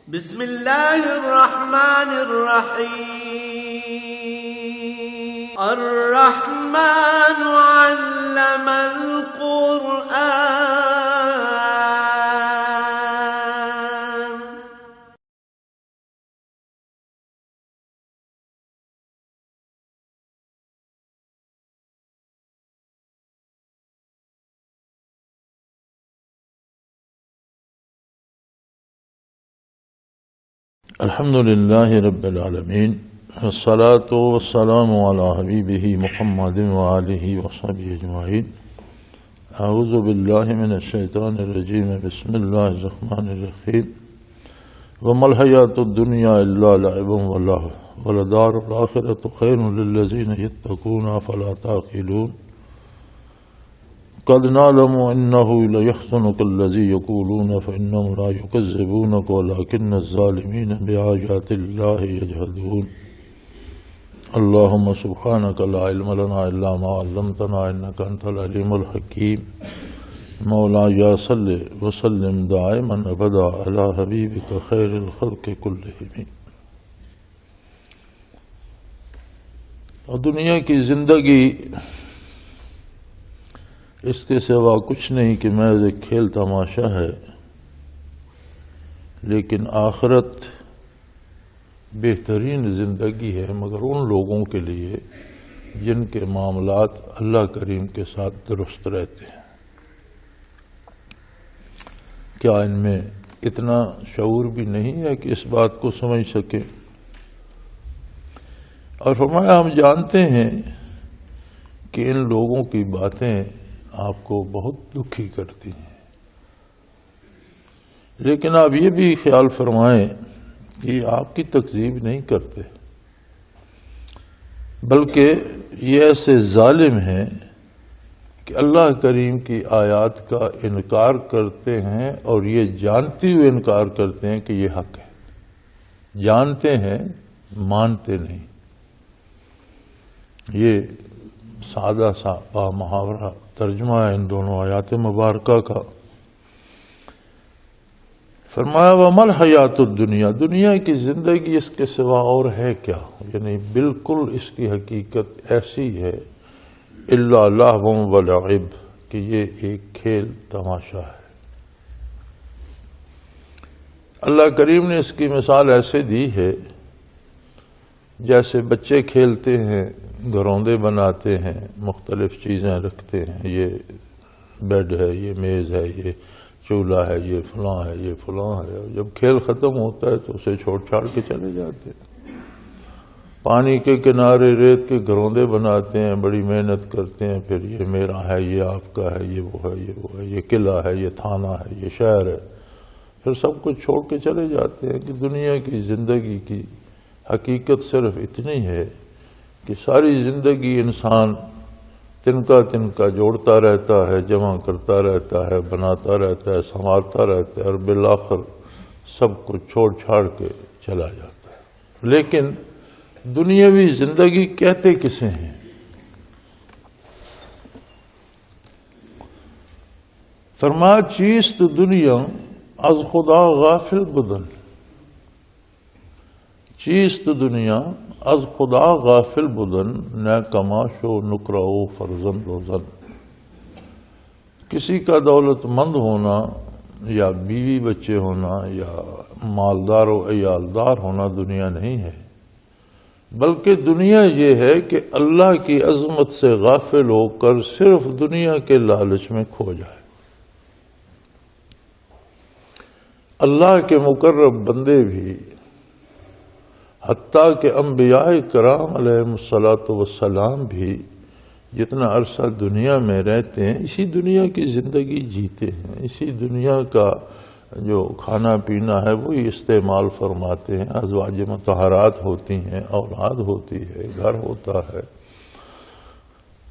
بسم اللہ الرحمن الرحیم الرحمن علم القرآن الحمد للہ رب العالمین والصلاة والسلام علی حبیبہ محمد وآلہ وصحبہ اجمعین اعوذ باللہ من الشیطان الرجیم بسم اللہ الرحمن الرحیم وما الحیاۃ الدنیا الا لعب ولہو ولدار الآخرۃ خیر للذین یتقون افلا تعقلون قد نعلم انه ليحزنك الذي يقولون فانهم لا يكذبونك ولكن الظالمين بآيات الله يجحدون اللهم سبحانك لا علم لنا الا ما علمتنا انك انت العليم الحكيم مولاي صل وسلم دائما ابدا على حبيبك خير الخلق كلهم۔ اور دنیا کی زندگی اس کے سوا کچھ نہیں کہ محض ایک کھیل تماشا ہے، لیکن آخرت بہترین زندگی ہے مگر ان لوگوں کے لیے جن کے معاملات اللہ کریم کے ساتھ درست رہتے ہیں۔ کیا ان میں اتنا شعور بھی نہیں ہے کہ اس بات کو سمجھ سکیں؟ اور فرمایا ہم جانتے ہیں کہ ان لوگوں کی باتیں آپ کو بہت دکھی کرتی ہیں، لیکن آپ یہ بھی خیال فرمائیں کہ آپ کی تکذیب نہیں کرتے، بلکہ یہ ایسے ظالم ہیں کہ اللہ کریم کی آیات کا انکار کرتے ہیں اور یہ جانتے ہوئے انکار کرتے ہیں کہ یہ حق ہے، جانتے ہیں مانتے نہیں۔ یہ سادہ سا با محاورہ ترجمہ ہے ان دونوں آیات مبارکہ کا۔ فرمایا وَمَا الْحَيَاةُ الدُّنْيَا، دنیا کی زندگی اس کے سوا اور ہے کیا، یعنی بالکل اس کی حقیقت ایسی ہے إِلَّا لَهْوٌ وَلَعِبٌ کہ یہ ایک کھیل تماشا ہے۔ اللہ کریم نے اس کی مثال ایسے دی ہے جیسے بچے کھیلتے ہیں، گھروندے بناتے ہیں، مختلف چیزیں رکھتے ہیں، یہ بیڈ ہے، یہ میز ہے، یہ چولہا ہے، یہ فلاں ہے، یہ فلاں ہے، اور جب کھیل ختم ہوتا ہے تو اسے چھوڑ چھاڑ کے چلے جاتے ہیں۔ پانی کے کنارے ریت کے گھروندے بناتے ہیں، بڑی محنت کرتے ہیں، پھر یہ میرا ہے، یہ آپ کا ہے، یہ وہ ہے، یہ وہ ہے، یہ قلعہ ہے، یہ تھانہ ہے، یہ شہر ہے، پھر سب کچھ چھوڑ کے چلے جاتے ہیں۔ کہ دنیا کی زندگی کی حقیقت صرف اتنی ہے کہ ساری زندگی انسان تنکا تنکا جوڑتا رہتا ہے، جمع کرتا رہتا ہے، بناتا رہتا ہے، سنوارتا رہتا ہے، اور بالآخر سب کچھ چھوڑ چھاڑ کے چلا جاتا ہے۔ لیکن دنیاوی زندگی کہتے کسے ہیں؟ فرمایا چیست دنیا از خدا غافل بدن، چیست دنیا از خدا غافل بدن نہ کماشو نکرہو فرزند روزن۔ کسی کا دولت مند ہونا یا بیوی بچے ہونا یا مالدار و عیالدار ہونا دنیا نہیں ہے، بلکہ دنیا یہ ہے کہ اللہ کی عظمت سے غافل ہو کر صرف دنیا کے لالچ میں کھو جائے۔ اللہ کے مقرب بندے بھی، حتیٰ کہ انبیاء کرام علیہم السلام بھی جتنا عرصہ دنیا میں رہتے ہیں اسی دنیا کی زندگی جیتے ہیں، اسی دنیا کا جو کھانا پینا ہے وہی استعمال فرماتے ہیں، ازواج مطہرات ہوتی ہیں، اولاد ہوتی ہے، گھر ہوتا ہے۔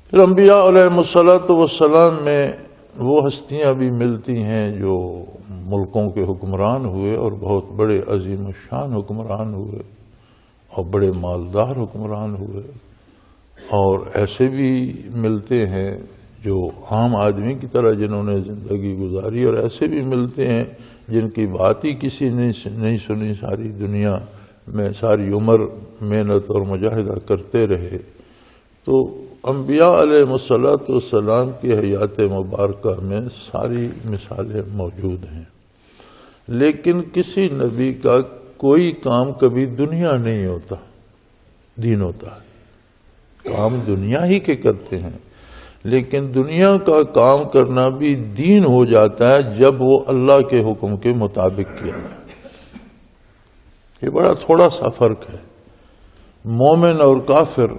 پھر انبیاء علیہم السلام میں وہ ہستیاں بھی ملتی ہیں جو ملکوں کے حکمران ہوئے اور بہت بڑے عظیم الشان حکمران ہوئے اور بڑے مالدار حکمران ہوئے، اور ایسے بھی ملتے ہیں جو عام آدمی کی طرح جنہوں نے زندگی گزاری، اور ایسے بھی ملتے ہیں جن کی بات ہی کسی نے نہیں سنی، ساری دنیا میں ساری عمر محنت اور مجاہدہ کرتے رہے۔ تو انبیاء علیہ السلام کی حیات مبارکہ میں ساری مثالیں موجود ہیں، لیکن کسی نبی کا کوئی کام کبھی دنیا نہیں ہوتا، دین ہوتا ہے۔ کام دنیا ہی کے کرتے ہیں، لیکن دنیا کا کام کرنا بھی دین ہو جاتا ہے جب وہ اللہ کے حکم کے مطابق کیا جائے۔ یہ بڑا تھوڑا سا فرق ہے۔ مومن اور کافر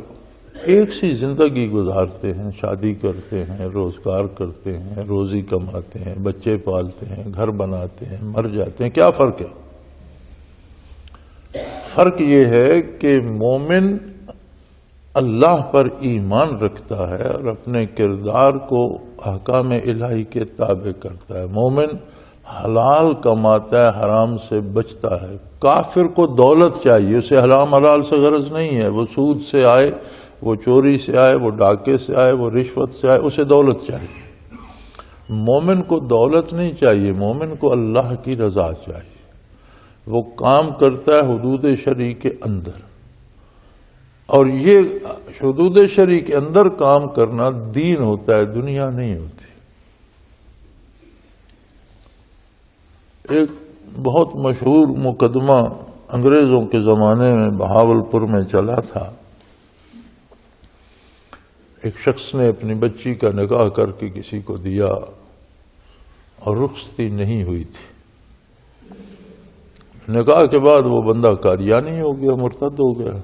ایک سی زندگی گزارتے ہیں، شادی کرتے ہیں، روزگار کرتے ہیں، روزی کماتے ہیں، بچے پالتے ہیں، گھر بناتے ہیں، مر جاتے ہیں۔ کیا فرق ہے؟ فرق یہ ہے کہ مومن اللہ پر ایمان رکھتا ہے اور اپنے کردار کو احکام الہی کے تابع کرتا ہے۔ مومن حلال کماتا ہے، حرام سے بچتا ہے۔ کافر کو دولت چاہیے، اسے حرام حلال سے غرض نہیں ہے۔ وہ سود سے آئے، وہ چوری سے آئے، وہ ڈاکے سے آئے، وہ رشوت سے آئے، اسے دولت چاہیے۔ مومن کو دولت نہیں چاہیے، مومن کو اللہ کی رضا چاہیے۔ وہ کام کرتا ہے حدود شرع کے اندر، اور یہ حدود شرع کے اندر کام کرنا دین ہوتا ہے، دنیا نہیں ہوتی۔ ایک بہت مشہور مقدمہ انگریزوں کے زمانے میں بہاولپور میں چلا تھا۔ ایک شخص نے اپنی بچی کا نکاح کر کے کسی کو دیا اور رخصتی نہیں ہوئی تھی۔ نکاح کے بعد وہ بندہ قادیانی ہو گیا، مرتد ہو گیا۔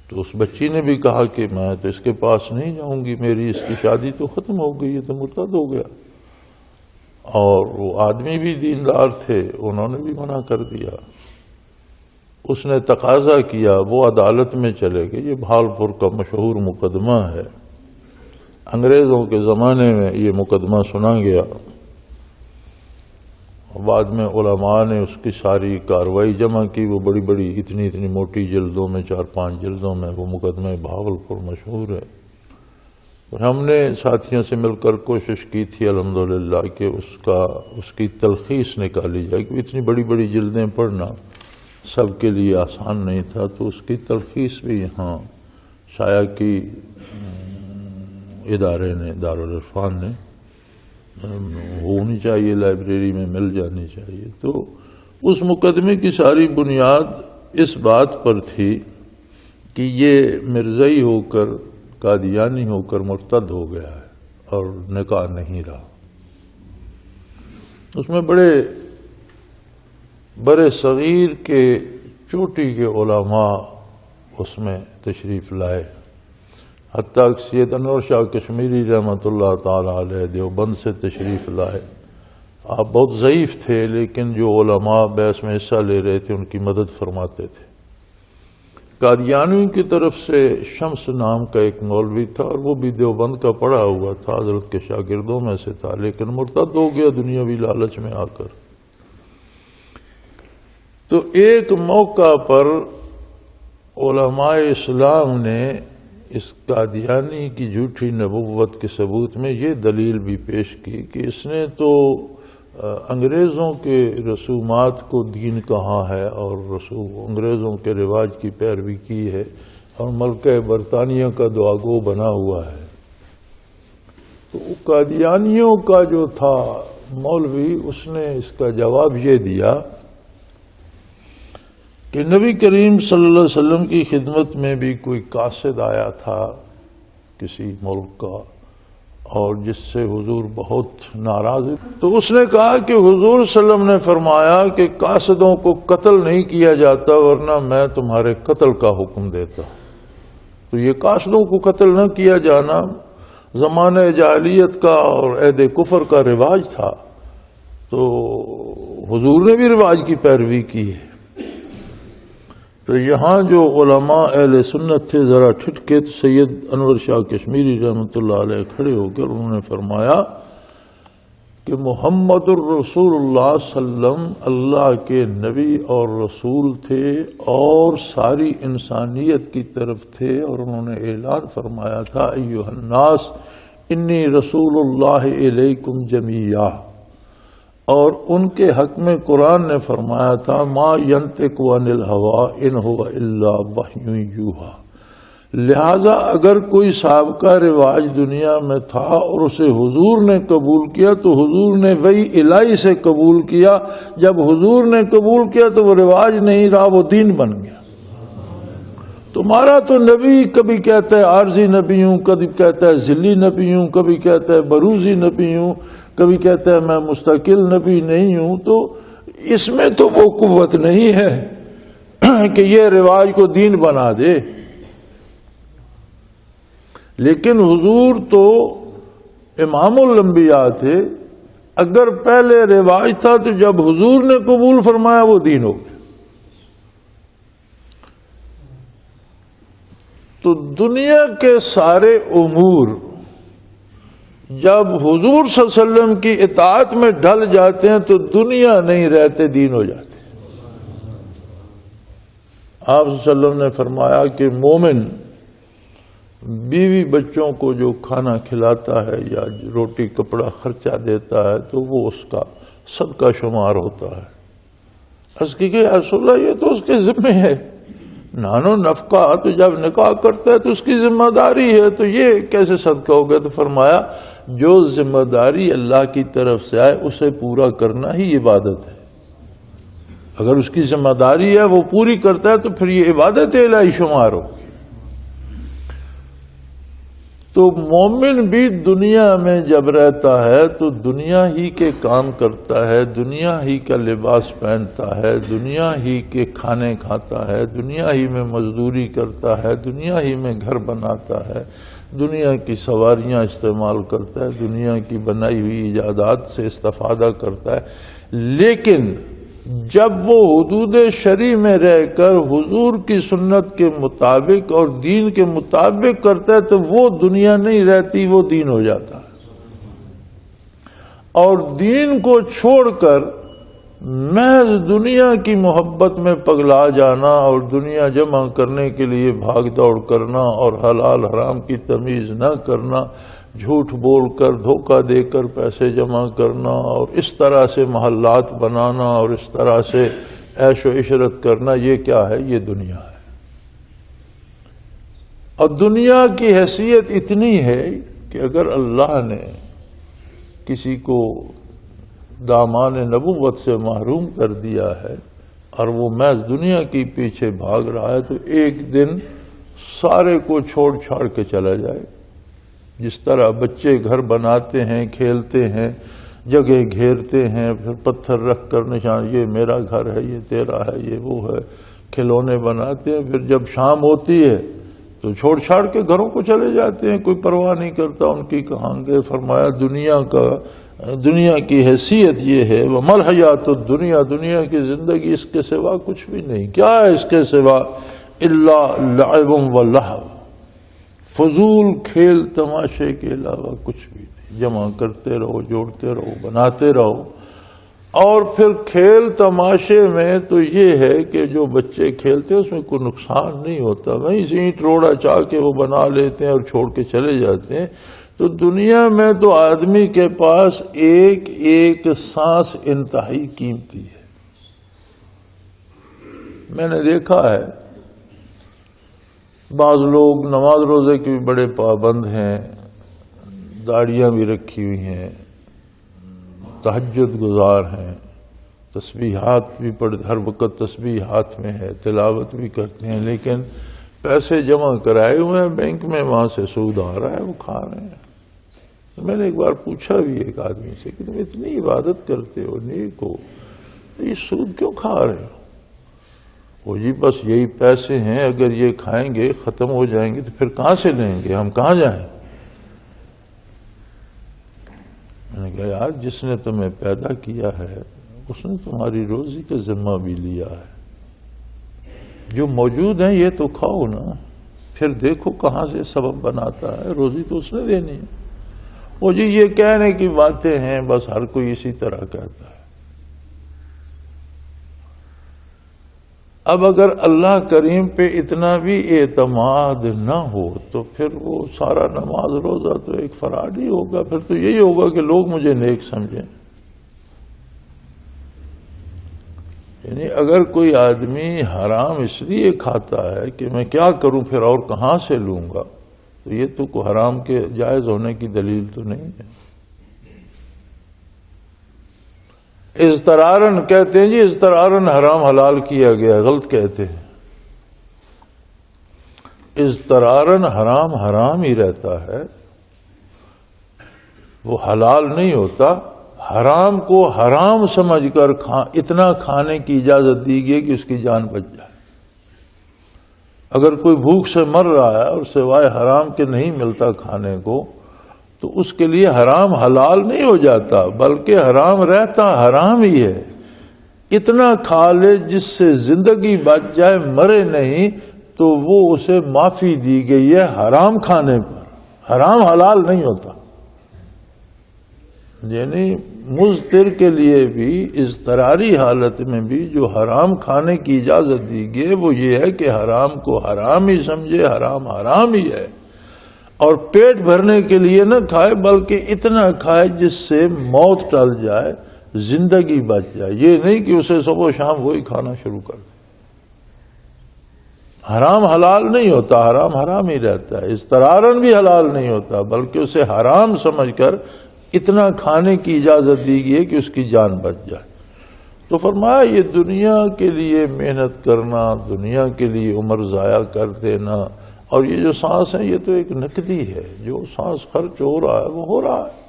تو اس بچی نے بھی کہا کہ میں تو اس کے پاس نہیں جاؤں گی، میری اس کی شادی تو ختم ہو گئی ہے، تو مرتد ہو گیا۔ اور وہ آدمی بھی دیندار تھے، انہوں نے بھی منع کر دیا۔ اس نے تقاضا کیا، وہ عدالت میں چلے گئے۔ یہ بہاولپور کا مشہور مقدمہ ہے، انگریزوں کے زمانے میں یہ مقدمہ سنا گیا۔ بعد میں علماء نے اس کی ساری کاروائی جمع کی، وہ بڑی بڑی اتنی موٹی جلدوں میں، 4-5 جلدوں میں وہ مقدمہ بہاولپور مشہور ہے۔ اور ہم نے ساتھیوں سے مل کر کوشش کی تھی الحمدللہ کہ اس کی تلخیص نکالی جائے، کہ اتنی بڑی بڑی جلدیں پڑھنا سب کے لیے آسان نہیں تھا، تو اس کی تلخیص بھی یہاں شائع کی ادارے نے، دارالعرفان نے، ہونی چاہیے، لائبریری میں مل جانی چاہیے۔ تو اس مقدمے کی ساری بنیاد اس بات پر تھی کہ یہ مرزائی ہو کر، قادیانی ہو کر مرتد ہو گیا ہے اور نکاح نہیں رہا۔ اس میں بڑے صغیر کے چوٹی کے علماء اس میں تشریف لائے، حتیٰ کہ سید انور شاہ کشمیری رحمۃ اللہ تعالی علیہ دیوبند سے تشریف لائے۔ آپ بہت ضعیف تھے، لیکن جو علماء بحث میں حصہ لے رہے تھے ان کی مدد فرماتے تھے۔ قادیانیوں کی طرف سے شمس نام کا ایک مولوی تھا، اور وہ بھی دیوبند کا پڑھا ہوا تھا، حضرت کے شاگردوں میں سے تھا، لیکن مرتد ہو گیا دنیاوی لالچ میں آ کر۔ تو ایک موقع پر علماء اسلام نے اس قادیانی کی جھوٹی نبوت کے ثبوت میں یہ دلیل بھی پیش کی کہ اس نے تو انگریزوں کے رسومات کو دین کہا ہے اور انگریزوں کے رواج کی پیروی کی ہے، اور ملکہ برطانیہ کا دعاگو بنا ہوا ہے۔ تو قادیانیوں کا جو تھا مولوی، اس نے اس کا جواب یہ دیا کہ نبی کریم صلی اللہ علیہ وسلم کی خدمت میں بھی کوئی قاصد آیا تھا کسی ملک کا، اور جس سے حضور بہت ناراض ہے۔ تو اس نے کہا کہ حضور صلی اللہ علیہ وسلم نے فرمایا کہ قاصدوں کو قتل نہیں کیا جاتا، ورنہ میں تمہارے قتل کا حکم دیتا۔ تو یہ قاصدوں کو قتل نہ کیا جانا زمانہ جاہلیت کا اور عہد کفر کا رواج تھا، تو حضور نے بھی رواج کی پیروی کی ہے۔ تو یہاں جو علماء اہل سنت تھے ذرا ٹھٹکے، تو سید انور شاہ کشمیری رحمۃ اللہ علیہ کھڑے ہو کر انہوں نے فرمایا کہ محمد الرسول اللہ صلی اللہ علیہ وسلم اللہ کے نبی اور رسول تھے اور ساری انسانیت کی طرف تھے، اور انہوں نے اعلان فرمایا تھا ایھا الناس انی رسول اللہ الیکم جمیعا، اور ان کے حق میں قرآن نے فرمایا تھا ما ینطق عن الہوی ان ھو الا وحی یوحی۔ لہذا اگر کوئی سابقہ رواج دنیا میں تھا اور اسے حضور نے قبول کیا تو حضور نے وہی الہی سے قبول کیا، جب حضور نے قبول کیا تو وہ رواج نہیں رہا، وہ دین بن گیا۔ تمہارا تو نبی کبھی کہتا ہے عارضی نبی ہوں، کبھی کہتا ہے ذلی نبی ہوں، کبھی کہتا ہے بروزی نبی ہوں، کبھی کہتا ہے میں مستقل نبی نہیں ہوں، تو اس میں تو وہ قوت نہیں ہے کہ یہ رواج کو دین بنا دے۔ لیکن حضور تو امام الانبیاء تھے، اگر پہلے رواج تھا تو جب حضور نے قبول فرمایا وہ دین ہو گیا۔ تو دنیا کے سارے امور جب حضور صلی اللہ علیہ وسلم کی اطاعت میں ڈھل جاتے ہیں تو دنیا نہیں رہتے، دین ہو جاتے۔ آپ صلی اللہ علیہ وسلم نے فرمایا کہ مومن بیوی بچوں کو جو کھانا کھلاتا ہے یا روٹی کپڑا خرچہ دیتا ہے تو وہ اس کا صدقہ شمار ہوتا ہے۔ عرض کی کہ رسول اللہ یہ تو اس کے ذمہ ہے، نانو نفقہ تو جب نکاح کرتا ہے تو اس کی ذمہ داری ہے، تو یہ کیسے صدقہ ہو گیا؟ تو فرمایا جو ذمہ داری اللہ کی طرف سے آئے اسے پورا کرنا ہی عبادت ہے۔ اگر اس کی ذمہ داری ہے وہ پوری کرتا ہے تو پھر یہ عبادت الہی شمار ہو۔ تو مومن بھی دنیا میں جب رہتا ہے تو دنیا ہی کے کام کرتا ہے، دنیا ہی کا لباس پہنتا ہے، دنیا ہی کے کھانے کھاتا ہے، دنیا ہی میں مزدوری کرتا ہے، دنیا ہی میں گھر بناتا ہے، دنیا کی سواریاں استعمال کرتا ہے، دنیا کی بنائی ہوئی ایجادات سے استفادہ کرتا ہے۔ لیکن جب وہ حدود شرع میں رہ کر حضور کی سنت کے مطابق اور دین کے مطابق کرتا ہے تو وہ دنیا نہیں رہتی، وہ دین ہو جاتا ہے۔ اور دین کو چھوڑ کر محض دنیا کی محبت میں پگلا جانا اور دنیا جمع کرنے کے لیے بھاگ دوڑ کرنا اور حلال حرام کی تمیز نہ کرنا، جھوٹ بول کر دھوکہ دے کر پیسے جمع کرنا اور اس طرح سے محلات بنانا اور اس طرح سے عیش و عشرت کرنا، یہ کیا ہے؟ یہ دنیا ہے۔ اور دنیا کی حیثیت اتنی ہے کہ اگر اللہ نے کسی کو دامان نبوت سے محروم کر دیا ہے اور وہ محض دنیا کی پیچھے بھاگ رہا ہے تو ایک دن سارے کو چھوڑ چھاڑ کے چلا جائے۔ جس طرح بچے گھر بناتے ہیں، کھیلتے ہیں، جگہ گھیرتے ہیں، پھر پتھر رکھ کر نشان یہ میرا گھر ہے، یہ تیرا ہے، یہ وہ ہے، کھلونے بناتے ہیں، پھر جب شام ہوتی ہے تو چھوڑ چھاڑ کے گھروں کو چلے جاتے ہیں، کوئی پرواہ نہیں کرتا ان کی کہاں گے۔ فرمایا دنیا کی حیثیت یہ ہے وَمَا الْحَيَاةُ الدُّنْيَا، دنیا کی زندگی اس کے سوا کچھ بھی نہیں۔ کیا ہے اس کے سوا؟ إِلَّا لَعِبٌ وَلَهْوٌ، فضول کھیل تماشے کے علاوہ کچھ بھی نہیں۔ جمع کرتے رہو، جوڑتے رہو، بناتے رہو۔ اور پھر کھیل تماشے میں تو یہ ہے کہ جو بچے کھیلتے ہیں اس میں کوئی نقصان نہیں ہوتا، وہیں سے اینٹ روڑا چاہ کے وہ بنا لیتے ہیں اور چھوڑ کے چلے جاتے ہیں۔ تو دنیا میں تو آدمی کے پاس ایک ایک سانس انتہائی قیمتی ہے۔ میں نے دیکھا ہے بعض لوگ نماز روزے کے بھی بڑے پابند ہیں، داڑیاں بھی رکھی ہوئی ہیں، تہجد گزار ہیں، تسبیحات بھی پڑھ، ہر وقت تسبیح ہاتھ میں ہے، تلاوت بھی کرتے ہیں، لیکن پیسے جمع کرائے ہوئے ہیں بینک میں، وہاں سے سود آ رہا ہے، وہ کھا رہے ہیں۔ تو میں نے ایک بار پوچھا بھی ایک آدمی سے کہ تم اتنی عبادت کرتے ہو، نیک ہو، تو یہ سود کیوں کھا رہے ہو؟ وہ جی بس یہی پیسے ہیں، اگر یہ کھائیں گے ختم ہو جائیں گے تو پھر کہاں سے لیں گے، ہم کہاں جائیں؟ میں نے کہا یار جس نے تمہیں پیدا کیا ہے اس نے تمہاری روزی کا ذمہ بھی لیا ہے، جو موجود ہیں یہ تو کھاؤ نا، پھر دیکھو کہاں سے سبب بناتا ہے، روزی تو اس نے دینی ہے۔ وہ جی یہ کہنے کی باتیں ہیں، بس ہر کوئی اسی طرح کہتا ہے۔ اب اگر اللہ کریم پہ اتنا بھی اعتماد نہ ہو تو پھر وہ سارا نماز روزہ تو ایک فراڈ ہی ہوگا، پھر تو یہی ہوگا کہ لوگ مجھے نیک سمجھیں۔ یعنی اگر کوئی آدمی حرام اس لیے کھاتا ہے کہ میں کیا کروں پھر اور کہاں سے لوں گا، تو یہ تو کوئی حرام کے جائز ہونے کی دلیل تو نہیں ہے۔ اضطرارن کہتے ہیں جی، اضطرارن حرام حلال کیا گیا، غلط کہتے ہیں۔ اضطرارن حرام حرام ہی رہتا ہے، وہ حلال نہیں ہوتا۔ حرام کو حرام سمجھ کر اتنا کھانے کی اجازت دی گئی کہ اس کی جان بچ جائے۔ اگر کوئی بھوک سے مر رہا ہے اور سوائے حرام کے نہیں ملتا کھانے کو، تو اس کے لیے حرام حلال نہیں ہو جاتا، بلکہ حرام رہتا حرام ہی ہے۔ اتنا کھا لے جس سے زندگی بچ جائے، مرے نہیں، تو وہ اسے معافی دی گئی ہے حرام کھانے پر۔ حرام حلال نہیں ہوتا۔ یعنی مضطر کے لیے بھی اضطراری حالت میں بھی جو حرام کھانے کی اجازت دی گئی وہ یہ ہے کہ حرام کو حرام ہی سمجھے، حرام حرام ہی ہے، اور پیٹ بھرنے کے لیے نہ کھائے بلکہ اتنا کھائے جس سے موت ٹل جائے، زندگی بچ جائے۔ یہ نہیں کہ اسے صبح و شام وہی کھانا شروع کر دے۔ حرام حلال نہیں ہوتا، حرام حرام ہی رہتا ہے۔ اضطرارن بھی حلال نہیں ہوتا، بلکہ اسے حرام سمجھ کر اتنا کھانے کی اجازت دی گئی ہے کہ اس کی جان بچ جائے۔ تو فرمایا یہ دنیا کے لیے محنت کرنا، دنیا کے لیے عمر ضائع کر دینا، اور یہ جو سانس ہے یہ تو ایک نقدی ہے، جو سانس خرچ ہو رہا ہے وہ ہو رہا ہے،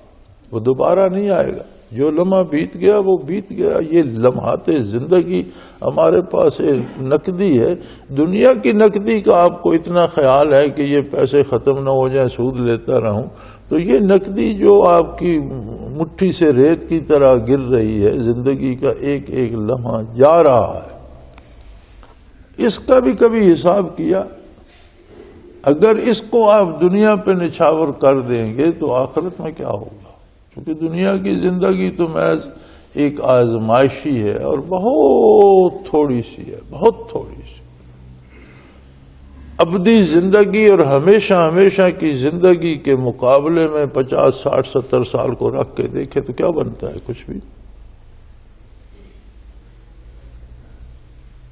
وہ دوبارہ نہیں آئے گا۔ جو لمحہ بیت گیا وہ بیت گیا۔ یہ لمحات زندگی ہمارے پاس ایک نقدی ہے۔ دنیا کی نقدی کا آپ کو اتنا خیال ہے کہ یہ پیسے ختم نہ ہو جائیں، سود لیتا رہوں، تو یہ نقدی جو آپ کی مٹھی سے ریت کی طرح گر رہی ہے، زندگی کا ایک ایک لمحہ جا رہا ہے، اس کا بھی کبھی حساب کیا؟ اگر اس کو آپ دنیا پہ نچھاور کر دیں گے تو آخرت میں کیا ہوگا؟ کیونکہ دنیا کی زندگی تو محض ایک آزمائشی ہے اور بہت تھوڑی سی ہے، بہت تھوڑی سی۔ ابدی زندگی اور ہمیشہ ہمیشہ کی زندگی کے مقابلے میں 50 60 70 سال کو رکھ کے دیکھے تو کیا بنتا ہے؟ کچھ بھی۔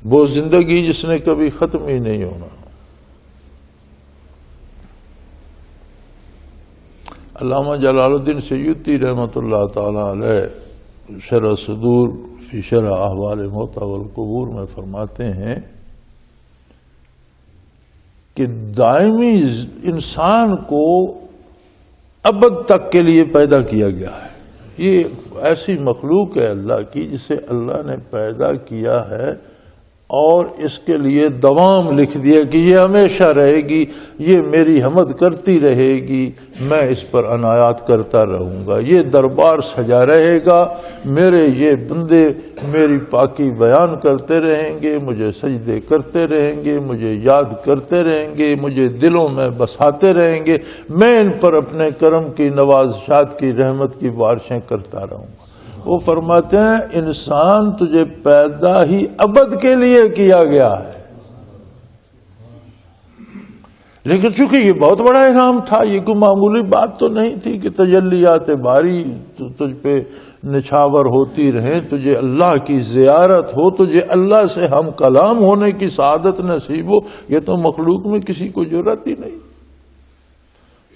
وہ زندگی جس نے کبھی ختم ہی نہیں ہونا۔ علامہ جلال الدین سیوطی رحمۃ اللہ تعالی علیہ شرح صدور فی شرح احوال الموتى والقبور میں فرماتے ہیں کہ دائمی انسان کو ابد تک کے لیے پیدا کیا گیا ہے۔ یہ ایسی مخلوق ہے اللہ کی جسے اللہ نے پیدا کیا ہے اور اس کے لیے دوام لکھ دیا کہ یہ ہمیشہ رہے گی، یہ میری حمد کرتی رہے گی، میں اس پر عنایات کرتا رہوں گا، یہ دربار سجا رہے گا، میرے یہ بندے میری پاکی بیان کرتے رہیں گے، مجھے سجدے کرتے رہیں گے، مجھے یاد کرتے رہیں گے، مجھے دلوں میں بساتے رہیں گے، میں ان پر اپنے کرم کی نوازشات کی رحمت کی بارشیں کرتا رہوں گا۔ وہ فرماتے ہیں انسان تجھے پیدا ہی ابد کے لیے کیا گیا ہے، لیکن چونکہ یہ بہت بڑا انعام تھا، یہ کوئی معمولی بات تو نہیں تھی کہ تجلیات باری تجھ پہ نچھاور ہوتی رہیں، تجھے اللہ کی زیارت ہو، تجھے اللہ سے ہم کلام ہونے کی سعادت نصیب ہو، یہ تو مخلوق میں کسی کو جرأت ہی نہیں۔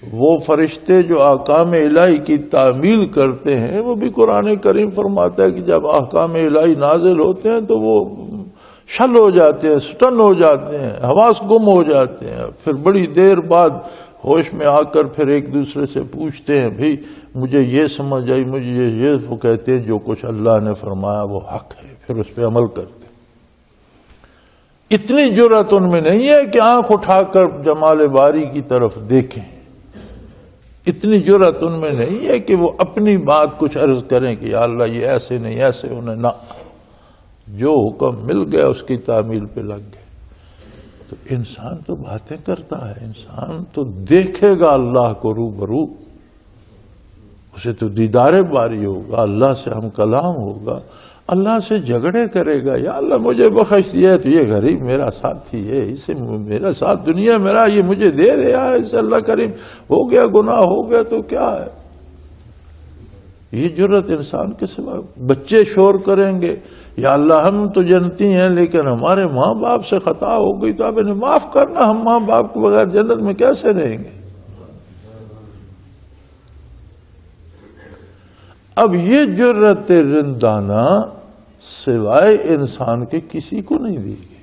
وہ فرشتے جو احکام الہی کی تعمیل کرتے ہیں، وہ بھی قرآن کریم فرماتا ہے کہ جب احکام الہی نازل ہوتے ہیں تو وہ شل ہو جاتے ہیں، سٹن ہو جاتے ہیں، حواس گم ہو جاتے ہیں، پھر بڑی دیر بعد ہوش میں آ کر پھر ایک دوسرے سے پوچھتے ہیں بھئی مجھے یہ سمجھ آئی، مجھے یہ، وہ کہتے ہیں جو کچھ اللہ نے فرمایا وہ حق ہے، پھر اس پہ عمل کرتے ہیں۔ اتنی جرأت ان میں نہیں ہے کہ آنکھ اٹھا کر جمال باری کی طرف دیکھیں، اتنی جرأت ان میں نہیں ہے کہ وہ اپنی بات کچھ عرض کریں کہ یا اللہ یہ ایسے نہیں ایسے انہیں، نہ، جو حکم مل گیا اس کی تعمیل پہ لگ گئے۔ تو انسان تو باتیں کرتا ہے، انسان تو دیکھے گا اللہ کو روبرو، اسے تو دیدار باری ہوگا، اللہ سے ہم کلام ہوگا، اللہ سے جھگڑے کرے گا، یا اللہ مجھے بخش دیا ہے تو یہ غریب میرا ساتھی ہے، اسے میرا ساتھ دنیا میرا، یہ مجھے دے دے یار، اسے اللہ کریم، ہو گیا گناہ ہو گیا تو کیا ہے۔ یہ جرت انسان کے سوا۔ بچے شور کریں گے، یا اللہ ہم تو جنتی ہیں لیکن ہمارے ماں باپ سے خطا ہو گئی تو آپ انہیں معاف کرنا، ہم ماں باپ کے بغیر جنت میں کیسے رہیں گے۔ اب یہ جرت رندانہ سوائے انسان کے کسی کو نہیں دی گئی،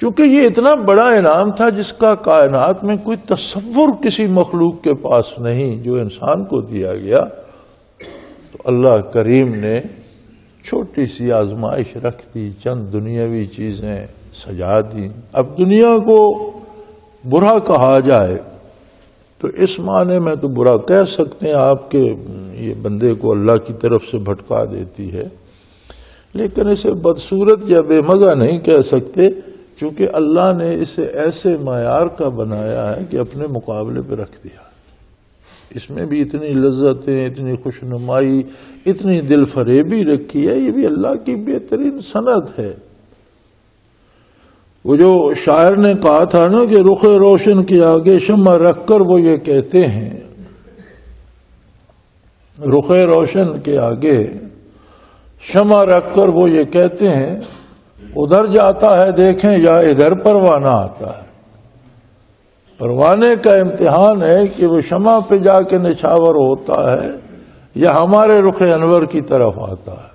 کیونکہ یہ اتنا بڑا انعام تھا جس کا کائنات میں کوئی تصور کسی مخلوق کے پاس نہیں، جو انسان کو دیا گیا۔ تو اللہ کریم نے چھوٹی سی آزمائش رکھ دی، چند دنیاوی چیزیں سجا دی۔ اب دنیا کو برا کہا جائے تو اس معنی میں تو برا کہہ سکتے ہیں آپ کے یہ بندے کو اللہ کی طرف سے بھٹکا دیتی ہے، لیکن اسے بدصورت یا بے مزہ نہیں کہہ سکتے، چونکہ اللہ نے اسے ایسے معیار کا بنایا ہے کہ اپنے مقابلے پہ رکھ دیا۔ اس میں بھی اتنی لذتیں، اتنی خوشنمائی، اتنی دل فریبی رکھی ہے، یہ بھی اللہ کی بہترین صنعت ہے۔ وہ جو شاعر نے کہا تھا نا کہ رخ روشن کے آگے شمع رکھ کر وہ یہ کہتے ہیں، رخ روشن کے آگے شمع رکھ کر وہ یہ کہتے ہیں، ادھر جاتا ہے دیکھیں یا ادھر پروانہ آتا ہے۔ پروانے کا امتحان ہے کہ وہ شمع پہ جا کے نچھاور ہوتا ہے یا ہمارے رخ انور کی طرف آتا ہے۔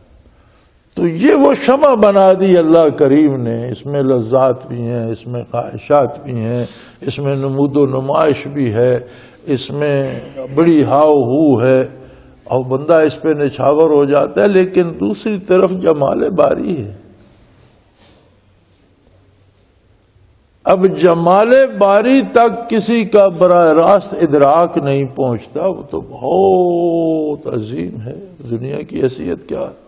تو یہ وہ شمع بنا دی اللہ کریم نے، اس میں لذات بھی ہیں، اس میں خواہشات بھی ہیں، اس میں نمود و نمائش بھی ہے، اس میں بڑی ہاؤ ہو ہے، اور بندہ اس پہ نچھاور ہو جاتا ہے، لیکن دوسری طرف جمال باری ہے۔ اب جمال باری تک کسی کا براہ راست ادراک نہیں پہنچتا، وہ تو بہت عظیم ہے۔ دنیا کی حیثیت کیا ہے؟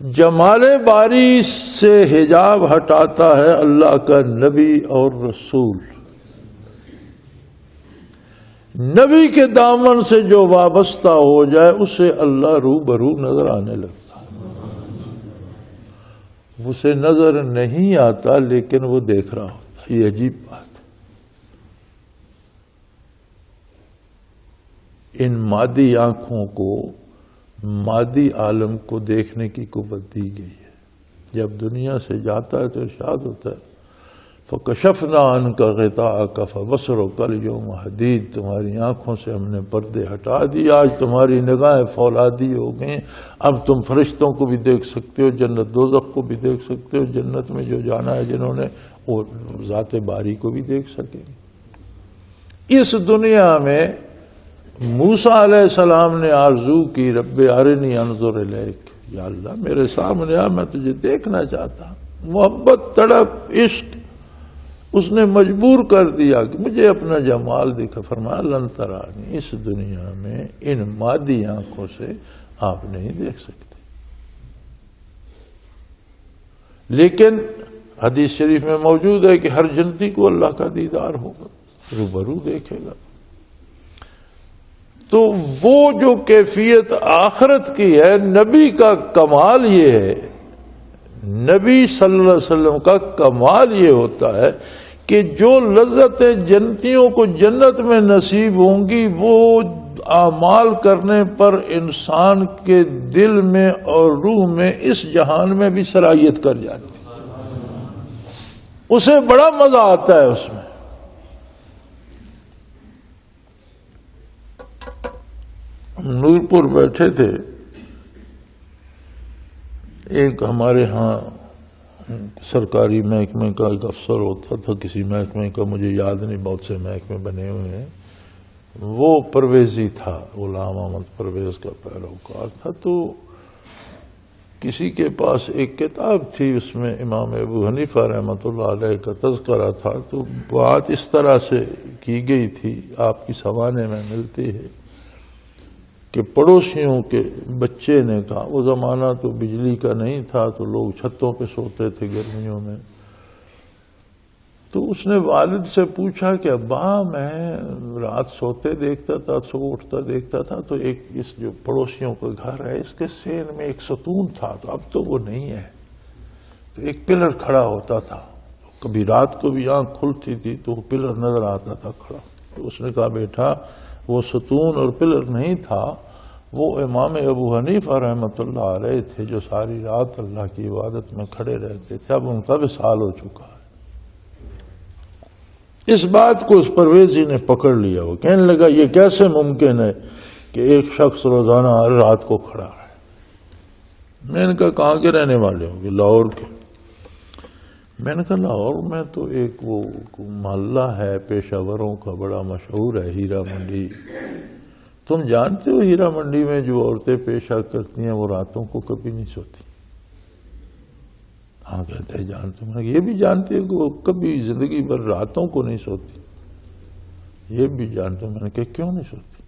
جمال باری سے حجاب ہٹاتا ہے اللہ کا نبی اور رسول۔ نبی کے دامن سے جو وابستہ ہو جائے اسے اللہ روبرو نظر آنے لگتا ہے۔ اسے نظر نہیں آتا لیکن وہ دیکھ رہا ہوتا ہے۔ یہ عجیب بات ہے۔ ان مادی آنکھوں کو مادی عالم کو دیکھنے کی قوت دی گئی ہے۔ جب دنیا سے جاتا ہے تو ارشاد ہوتا ہے فَكَشَفْنَا عَنْكَ غِطَاءَكَ فَبَصَرُكَ الْيَوْمَ حَدِيدٌ، تمہاری آنکھوں سے ہم نے پردے ہٹا دی، آج تمہاری نگاہیں فولادی ہو گئیں، اب تم فرشتوں کو بھی دیکھ سکتے ہو، جنت دوزخ کو بھی دیکھ سکتے ہو، جنت میں جو جانا ہے جنہوں نے وہ ذات باری کو بھی دیکھ سکیں گے۔ اس دنیا میں موسیٰ علیہ السلام نے آرزو کی رب ارنی انظر الیک، یا اللہ میرے سامنے آ، میں تجھے دیکھنا چاہتا ہوں۔ محبت، تڑپ، عشق اس نے مجبور کر دیا کہ مجھے اپنا جمال دکھا۔ فرمایا لن ترانی، اس دنیا میں ان مادی آنکھوں سے آپ نہیں دیکھ سکتے، لیکن حدیث شریف میں موجود ہے کہ ہر جنتی کو اللہ کا دیدار ہوگا، روبرو دیکھے گا۔ تو وہ جو کیفیت آخرت کی ہے، نبی کا کمال یہ ہے، نبی صلی اللہ علیہ وسلم کا کمال یہ ہوتا ہے کہ جو لذتیں جنتیوں کو جنت میں نصیب ہوں گی وہ اعمال کرنے پر انسان کے دل میں اور روح میں اس جہان میں بھی سرایت کر جاتی ہے، اسے بڑا مزہ آتا ہے اس میں۔ ہم نورپور بیٹھے تھے، ایک ہمارے ہاں سرکاری محکمے کا ایک افسر ہوتا تھا، کسی محکمے کا مجھے یاد نہیں، بہت سے محکمے بنے ہوئے ہیں، وہ پرویزی تھا، غلام احمد پرویز کا پیروکار تھا۔ تو کسی کے پاس ایک کتاب تھی، اس میں امام ابو حنیفہ رحمۃ اللہ علیہ کا تذکرہ تھا، تو بات اس طرح سے کی گئی تھی، آپ کی سوانے میں ملتی ہے کہ پڑوسیوں کے بچے نے کہا، وہ زمانہ تو بجلی کا نہیں تھا تو لوگ چھتوں پہ سوتے تھے گرمیوں میں، تو تو اس نے والد سے پوچھا کہ ابا میں رات سوتے دیکھتا تھا، سو اٹھتا دیکھتا تھا تو ایک اس جو پڑوسیوں کا گھر ہے اس کے سین میں ایک ستون تھا، تو اب تو وہ نہیں ہے، تو ایک پلر کھڑا ہوتا تھا، کبھی رات کو بھی آنکھ کھلتی تھی تو وہ پلر نظر آتا تھا کھڑا۔ تو اس نے کہا بیٹا وہ ستون اور پلر نہیں تھا، وہ امام ابو حنیفہ رحمۃ اللہ علیہ تھے جو ساری رات اللہ کی عبادت میں کھڑے رہتے تھے، اب ان کا وصال ہو چکا ہے۔ اس بات کو اس پرویزی نے پکڑ لیا، وہ کہنے لگا یہ کیسے ممکن ہے کہ ایک شخص روزانہ ہر رات کو کھڑا رہے؟ میں نے کہا کہاں کے رہنے والے ہوں گے؟ لاہور کے۔ میں نے کہا لاہور میں تو ایک وہ محلہ ہے پیشہ وروں کا بڑا مشہور ہے، ہیرا منڈی، تم جانتے ہو ہیرا منڈی میں جو عورتیں پیشہ کرتی ہیں وہ راتوں کو کبھی نہیں سوتی؟ ہاں کہتے ہیں جانتے ہیں۔ یہ بھی جانتے ہیں کہ وہ کبھی زندگی بھر راتوں کو نہیں سوتی؟ یہ بھی جانتے ہیں۔ میں نے کہا کیوں نہیں سوتی؟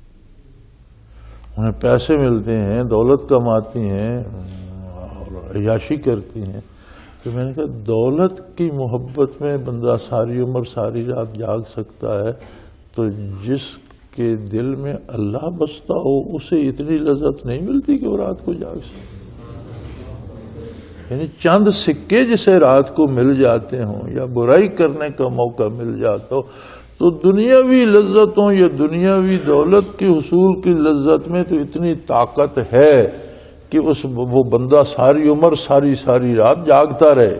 انہیں پیسے ملتے ہیں، دولت کماتی ہیں اور عیاشی کرتی ہیں۔ تو میں نے کہا دولت کی محبت میں بندہ ساری عمر ساری رات جاگ سکتا ہے، تو جس کے دل میں اللہ بستا ہو اسے اتنی لذت نہیں ملتی کہ وہ رات کو جاگ سکے؟ یعنی چند سکے جسے رات کو مل جاتے ہوں یا برائی کرنے کا موقع مل جاتا ہو، تو دنیاوی لذتوں یا دنیاوی دولت کے حصول کی لذت میں تو اتنی طاقت ہے کہ وہ بندہ ساری عمر ساری رات جاگتا رہے۔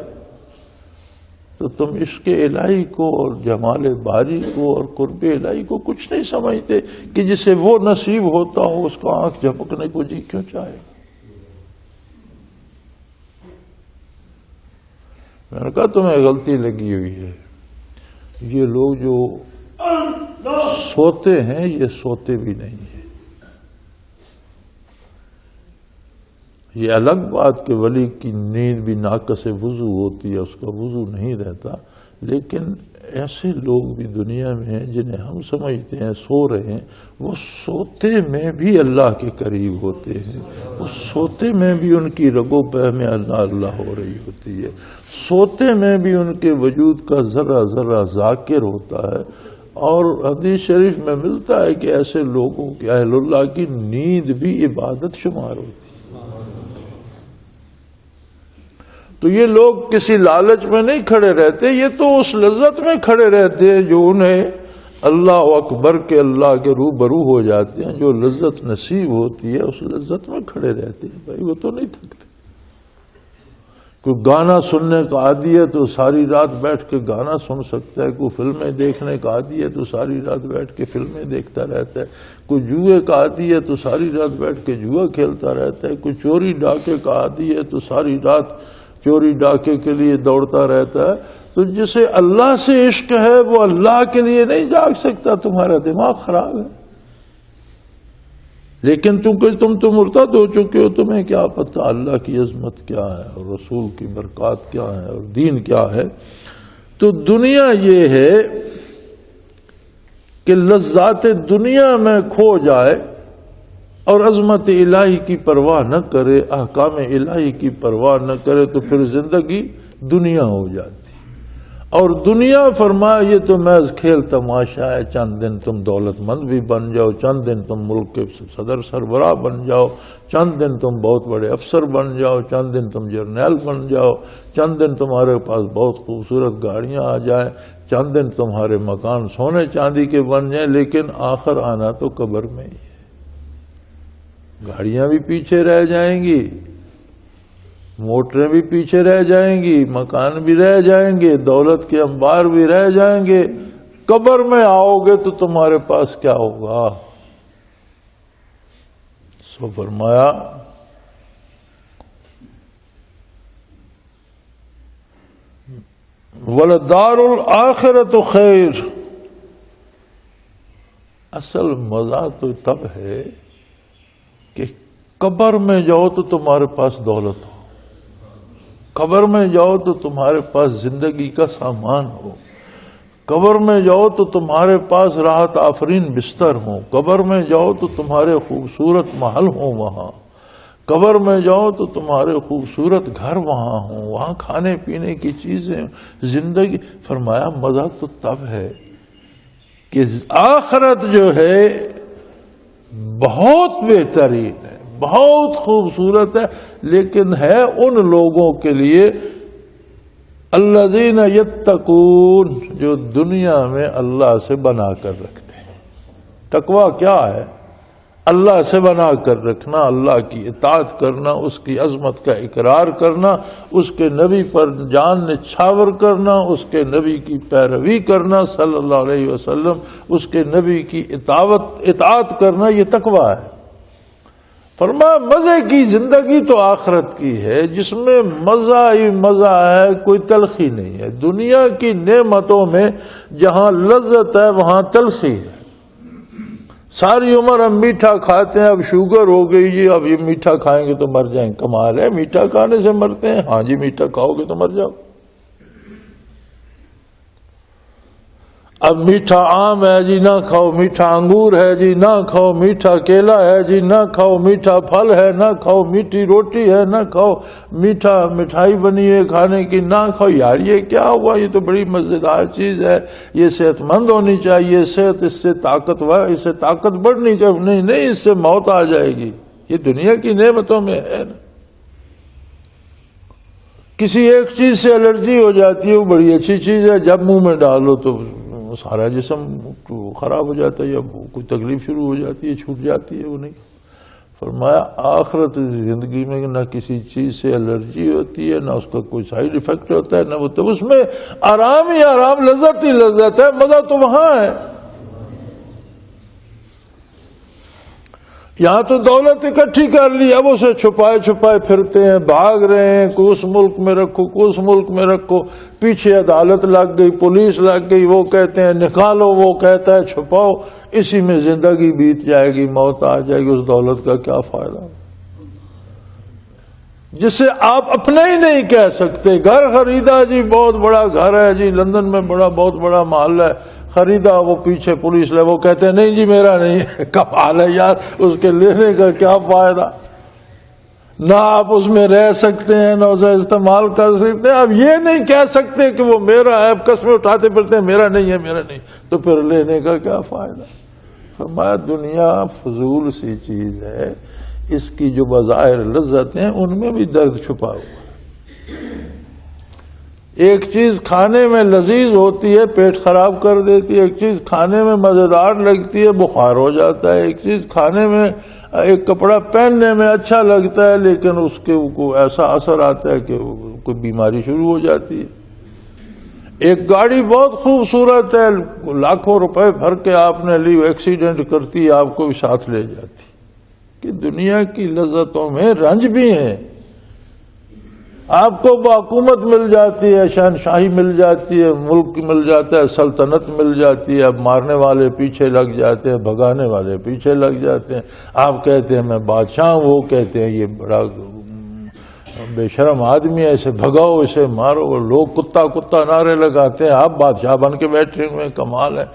تو تم عشق الہی کو اور جمال باری کو اور قرب الہی کو کچھ نہیں سمجھتے کہ جسے وہ نصیب ہوتا ہو اس کو آنکھ جھپکنے کو جی کیوں چاہے؟ میں نے کہا تمہیں غلطی لگی ہوئی ہے، یہ لوگ جو سوتے ہیں یہ سوتے بھی نہیں ہیں۔ یہ الگ بات کہ ولی کی نیند بھی ناقص وضو ہوتی ہے، اس کا وضو نہیں رہتا، لیکن ایسے لوگ بھی دنیا میں ہیں جنہیں ہم سمجھتے ہیں سو رہے ہیں، وہ سوتے میں بھی اللہ کے قریب ہوتے ہیں، وہ سوتے میں بھی ان کی رگو پہ میں اللہ ہو رہی ہوتی ہے، سوتے میں بھی ان کے وجود کا ذرہ ذرہ ذاکر ہوتا ہے۔ اور حدیث شریف میں ملتا ہے کہ ایسے لوگوں کی اہل اللہ کی نیند بھی عبادت شمار ہوتی ہے۔ تو یہ لوگ کسی لالچ میں نہیں کھڑے رہتے، یہ تو اس لذت میں کھڑے رہتے ہیں جو انہیں اللہ اکبر کے اللہ کے روبرو ہو جاتے ہیں، جو لذت نصیب ہوتی ہے اس لذت میں کھڑے رہتے ہیں۔ بھائی وہ تو نہیں تھکتے۔ کوئی گانا سننے کا عادی ہے تو ساری رات بیٹھ کے گانا سن سکتا ہے، کوئی فلمیں دیکھنے کا عادی ہے تو ساری رات بیٹھ کے فلمیں دیکھتا رہتا ہے، کوئی جوئے کا عادی ہے تو ساری رات بیٹھ کے جوا کھیلتا رہتا ہے، کوئی چوری ڈاکے کا عادی ہے تو ساری رات چوری ڈاکے کے لیے دوڑتا رہتا ہے۔ تو جسے اللہ سے عشق ہے وہ اللہ کے لیے نہیں جاگ سکتا، تمہارا دماغ خراب ہے۔ لیکن تم تو مرتد ہو چکے ہو، تمہیں کیا پتہ اللہ کی عظمت کیا ہے اور رسول کی برکات کیا ہے اور دین کیا ہے۔ تو دنیا یہ ہے کہ لذات دنیا میں کھو جائے اور عظمت الہی کی پرواہ نہ کرے، احکام الہی کی پرواہ نہ کرے، تو پھر زندگی دنیا ہو جاتی۔ اور دنیا فرمایا یہ تو محض کھیل تماشا ہے، چند دن تم دولت مند بھی بن جاؤ، چند دن تم ملک کے صدر سربراہ بن جاؤ، چند دن تم بہت بڑے افسر بن جاؤ، چند دن تم جرنیل بن جاؤ، چند دن تمہارے پاس بہت خوبصورت گاڑیاں آ جائیں، چند دن تمہارے مکان سونے چاندی کے بن جائیں، لیکن آخر آنا تو قبر میں ہی ہے۔ گاڑیاں بھی پیچھے رہ جائیں گی، موٹریں بھی پیچھے رہ جائیں گی، مکان بھی رہ جائیں گے، دولت کے انبار بھی رہ جائیں گے، قبر میں آؤ گے تو تمہارے پاس کیا ہوگا؟ سو فرمایا وَلَدَارُ الْآخِرَةُ خَيْرٌ، اصل مزہ تو تب ہے کہ قبر میں جاؤ تو تمہارے پاس دولت ہو، قبر میں جاؤ تو تمہارے پاس زندگی کا سامان ہو، قبر میں جاؤ تو تمہارے پاس راحت آفرین بستر ہو، قبر میں جاؤ تو تمہارے خوبصورت محل ہوں، وہاں قبر میں جاؤ تو تمہارے خوبصورت گھر وہاں ہوں، وہاں کھانے پینے کی چیزیں، زندگی. فرمایا مزہ تو تب ہے کہ آخرت جو ہے بہت بہترین ہے، بہت خوبصورت ہے، لیکن ہے ان لوگوں کے لیے الذین یتقون جو دنیا میں اللہ سے بنا کر رکھتے ہیں. تقویٰ کیا ہے؟ اللہ سے بنا کر رکھنا، اللہ کی اطاعت کرنا، اس کی عظمت کا اقرار کرنا، اس کے نبی پر جان نچھاور کرنا، اس کے نبی کی پیروی کرنا صلی اللہ علیہ وسلم، اس کے نبی کی اطاعت کرنا، یہ تقویٰ ہے. فرمایا مزے کی زندگی تو آخرت کی ہے جس میں مزہ ہی مزہ ہے، کوئی تلخی نہیں ہے. دنیا کی نعمتوں میں جہاں لذت ہے وہاں تلخی ہے. ساری عمر ہم میٹھا کھاتے ہیں، اب شوگر ہو گئی جی، اب یہ میٹھا کھائیں گے تو مر جائیں. کمال ہے، میٹھا کھانے سے مرتے ہیں؟ ہاں جی، میٹھا کھاؤ گے تو مر جاؤ. اب میٹھا آم ہے جی نہ کھاؤ، میٹھا انگور ہے جی نہ کھاؤ، میٹھا کیلا ہے جی نہ کھاؤ، میٹھا پھل ہے نہ کھاؤ، میٹھی روٹی ہے نہ کھاؤ، میٹھا مٹھائی بنی ہے کھانے کی نہ کھاؤ. یار یہ کیا ہوا؟ یہ تو بڑی مزیدار چیز ہے، یہ صحت مند ہونی چاہیے، صحت اس سے طاقتور، اس سے طاقت بڑھنی چاہیے. نہیں نہیں، اس سے موت آ جائے گی. یہ دنیا کی نعمتوں میں ہے نا. کسی ایک چیز سے الرجی ہو جاتی ہے، وہ بڑی اچھی چیز ہے، جب منہ میں ڈالو تو سارا جسم خراب ہو جاتا ہے، یا کوئی تکلیف شروع ہو جاتی ہے، چھوٹ جاتی ہے. وہ نہیں. فرمایا آخرت زندگی میں نہ کسی چیز سے الرجی ہوتی ہے، نہ اس کا کوئی سائیڈ ایفیکٹ ہوتا ہے، نہ وہ تو اس میں آرام ہی آرام، لذت ہی لذت ہے. مزہ تو وہاں ہے. یہاں تو دولت اکٹھی کر لی، اب اسے چھپائے چھپائے پھرتے ہیں، بھاگ رہے ہیں، کوئی اس ملک میں رکھو، کوئی اس ملک میں رکھو. پیچھے عدالت لگ گئی، پولیس لگ گئی، وہ کہتے ہیں نکالو، وہ کہتا ہے چھپاؤ. اسی میں زندگی بیت جائے گی، موت آ جائے گی. اس دولت کا کیا فائدہ جسے آپ اپنا ہی نہیں کہہ سکتے؟ گھر خریدا جی، بہت بڑا گھر ہے جی، لندن میں بہت بڑا محل ہے، خریدا. وہ پیچھے پولیس لے، وہ کہتے ہیں نہیں جی میرا نہیں ہے. کمال ہے یار، اس کے لینے کا کیا فائدہ؟ نہ آپ اس میں رہ سکتے ہیں، نہ اسے استعمال کر سکتے ہیں. آپ یہ نہیں کہہ سکتے کہ وہ میرا ہے. آپ قسمیں اٹھاتے پھرتے ہیں میرا نہیں ہے، میرا نہیں. تو پھر لینے کا کیا فائدہ؟ فرمایا دنیا فضول سی چیز ہے، اس کی جو بظاہر لذت ہیں ان میں بھی درد چھپا ہوا. ایک چیز کھانے میں لذیذ ہوتی ہے، پیٹ خراب کر دیتی ہے. ایک چیز کھانے میں مزیدار لگتی ہے، بخار ہو جاتا ہے. ایک چیز کھانے میں، ایک کپڑا پہننے میں اچھا لگتا ہے، لیکن اس کے کو ایسا اثر آتا ہے کہ کوئی بیماری شروع ہو جاتی ہے. ایک گاڑی بہت خوبصورت ہے، لاکھوں روپے بھر کے آپ نے لی، ایکسیڈنٹ کرتی ہے، آپ کو بھی ساتھ لے جاتی. کہ دنیا کی لذتوں میں رنج بھی ہیں. آپ کو حکومت مل جاتی ہے، شہنشاہی مل جاتی ہے، ملک مل جاتا ہے، سلطنت مل جاتی ہے. اب مارنے والے پیچھے لگ جاتے ہیں، بھگانے والے پیچھے لگ جاتے ہیں. آپ کہتے ہیں میں بادشاہ ہوں، وہ کہتے ہیں یہ بڑا بے شرم آدمی ہے، اسے بھگاؤ، اسے مارو. لوگ کتا کتا نعرے لگاتے ہیں، آپ بادشاہ بن کے بیٹھے ہوئے ہیں. کمال ہے.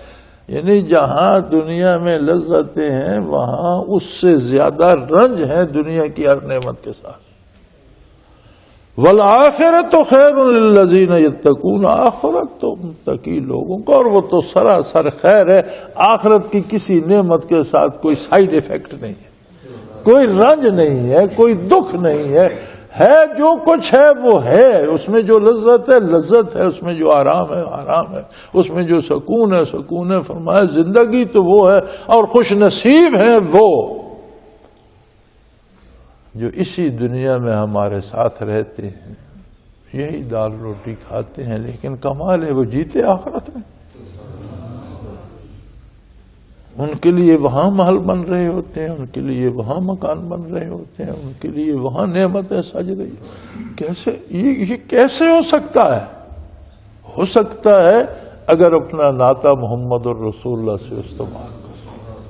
یعنی جہاں دنیا میں لذتیں ہیں وہاں اس سے زیادہ رنج ہے دنیا کی ہر نعمت کے ساتھ. والآخرۃ خیر للذین یتقون، آخرت تو متقی لوگوں کو، اور وہ تو سراسر خیر ہے. آخرت کی کسی نعمت کے ساتھ کوئی سائیڈ ایفیکٹ نہیں ہے، کوئی رنج نہیں ہے، کوئی دکھ نہیں ہے. ہے جو کچھ ہے وہ ہے. اس میں جو لذت ہے لذت ہے، اس میں جو آرام ہے آرام ہے، اس میں جو سکون ہے سکون ہے. فرمایا زندگی تو وہ ہے، اور خوش نصیب ہیں وہ جو اسی دنیا میں ہمارے ساتھ رہتے ہیں، یہی دال روٹی کھاتے ہیں، لیکن کمال ہے وہ جیتے آخرت میں. ان کے لیے وہاں محل بن رہے ہوتے ہیں، ان کے لیے وہاں مکان بن رہے ہوتے ہیں، ان کے لیے وہاں نعمتیں سج رہی. کیسے یہ کیسے ہو سکتا ہے؟ ہو سکتا ہے اگر اپنا ناطہ محمد الرسول اللہ سے استعمال کرو.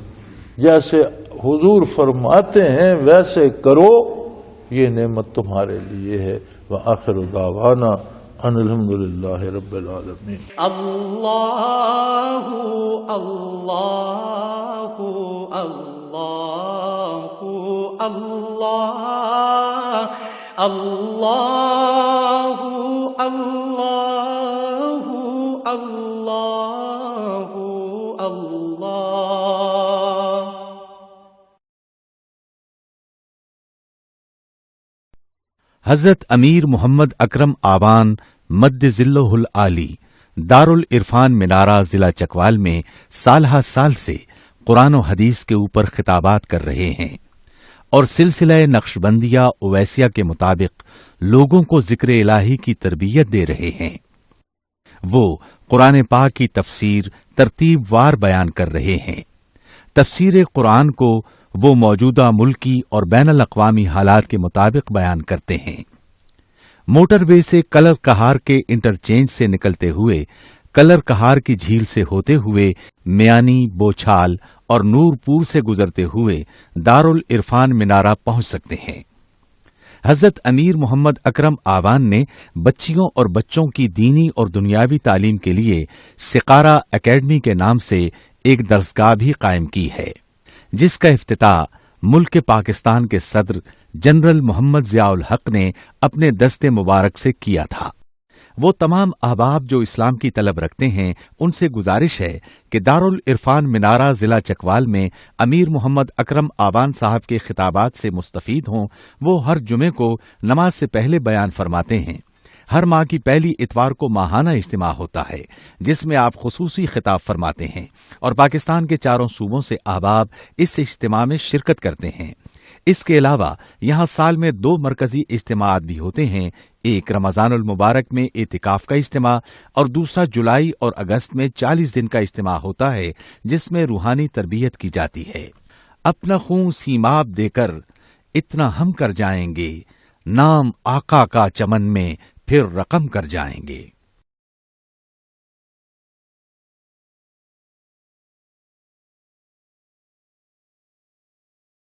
جیسے حضور فرماتے ہیں ویسے کرو، یہ نعمت تمہارے لیے ہے. وآخر دعوانا ان الحمدللہ رب العالمین. اللہ اللہ اللہ اللہ اللہ اللہ اللہ۔ حضرت امیر محمد اکرم آوان مد ذلہ العالی دارالعرفان منارہ ضلع چکوال میں سالہ سال سے قرآن و حدیث کے اوپر خطابات کر رہے ہیں اور سلسلہ نقشبندیہ اویسیہ کے مطابق لوگوں کو ذکر الہی کی تربیت دے رہے ہیں۔ وہ قرآن پاک کی تفسیر ترتیب وار بیان کر رہے ہیں۔ تفسیر قرآن کو وہ موجودہ ملکی اور بین الاقوامی حالات کے مطابق بیان کرتے ہیں۔ موٹر وے سے کلر کہار کے انٹرچینج سے نکلتے ہوئے کلر کہار کی جھیل سے ہوتے ہوئے میانی، بوچھال اور نور پور سے گزرتے ہوئے دارالعرفان منارہ پہنچ سکتے ہیں۔ حضرت امیر محمد اکرم آوان نے بچیوں اور بچوں کی دینی اور دنیاوی تعلیم کے لیے سقارہ اکیڈمی کے نام سے ایک درسگاہ بھی قائم کی ہے، جس کا افتتاح ملک پاکستان کے صدر جنرل محمد ضیاء الحق نے اپنے دست مبارک سے کیا تھا۔ وہ تمام احباب جو اسلام کی طلب رکھتے ہیں ان سے گزارش ہے کہ دارالعرفان منارہ ضلع چکوال میں امیر محمد اکرم آوان صاحب کے خطابات سے مستفید ہوں۔ وہ ہر جمعے کو نماز سے پہلے بیان فرماتے ہیں۔ ہر ماہ کی پہلی اتوار کو ماہانہ اجتماع ہوتا ہے جس میں آپ خصوصی خطاب فرماتے ہیں اور پاکستان کے چاروں صوبوں سے احباب اس اجتماع میں شرکت کرتے ہیں۔ اس کے علاوہ یہاں سال میں 2 مرکزی اجتماعات بھی ہوتے ہیں، ایک رمضان المبارک میں اعتکاف کا اجتماع اور دوسرا جولائی اور اگست میں 40 دن کا اجتماع ہوتا ہے جس میں روحانی تربیت کی جاتی ہے۔ اپنا خون سیماب دے کر اتنا ہم کر جائیں گے، نام آقا کا چمن میں پھر رقم کر جائیں گے۔